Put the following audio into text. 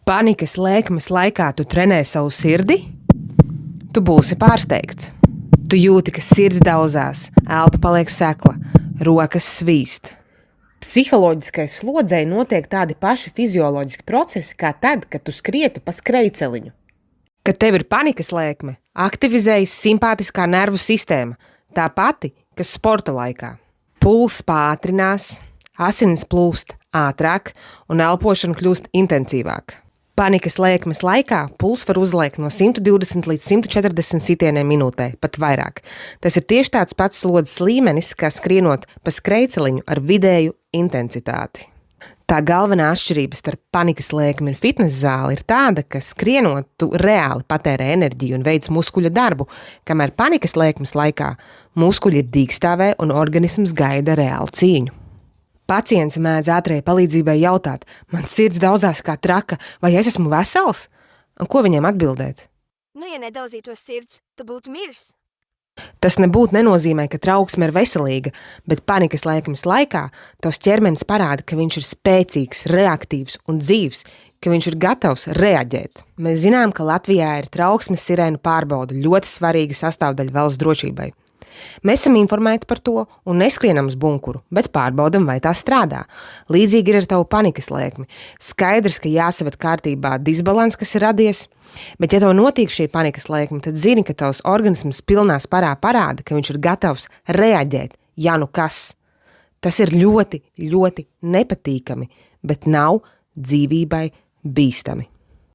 Panikas lēkmes laikā tu trenē savu sirdi? Tu būsi pārsteigts. Tu jūti, ka sirds daudzās, elpa paliek sekla, rokas svīst. Psiholoģiskai slodzei notiek tādi paši fizioloģiski procesi kā tad, kad tu skrietu pa skrejceliņu. Kad tev ir panikas lēkme, aktivizējas simpātiskā nervu sistēma, tā pati, kas sporta laikā. Pulss pātrinās, asinis plūst ātrāk un elpošana kļūst intensīvāka. Panikas lēkmes laikā pulss var uzliekt no 120 līdz 140 sitieniem minūtē, pat vairāk. Tas ir tieši tāds pats slodzes līmenis, kā skrienot pa skrejceliņu ar vidēju intensitāti. Tā galvenā atšķirība starp panikas lēkmi un fitnesa zāli ir tāda, ka skrienot tu reāli patērē enerģiju un veic muskuļa darbu, kamēr panikas lēkmes laikā muskuļi ir dīkstāvē un organisms gaida reālu cīņu. Pacients mēdz ātrajai palīdzībai jautāt, man sirds daudzās kā traka, vai es esmu vesels? Un ko viņiem atbildēt? Ja nedaudzītos sirds, tad būtu miris. Tas nebūtu nenozīmē, ka trauksme ir veselīga, bet panikas lēkmes laikā tavs ķermenis parāda, ka viņš ir spēcīgs, reaktīvs un dzīvs, ka viņš ir gatavs reaģēt. Mēs zinām, ka Latvijā ir trauksmes sirēnu pārbaude, ļoti svarīga sastāvdaļa valsts drošībai. Mēs esam informēti par to un neskrienam uz bunkuru, bet pārbaudam, vai tā strādā. Līdzīgi ir ar tavu panikas lēkmi. Skaidrs, ka jāsaved kārtībā disbalans, kas ir radies, bet ja tev notiek šī panikas lēkme, tad zini, ka tavs organisms pilnā sparā parāda, ka viņš ir gatavs reaģēt, ja nu kas. Tas ir ļoti, ļoti nepatīkami, bet nav dzīvībai bīstami.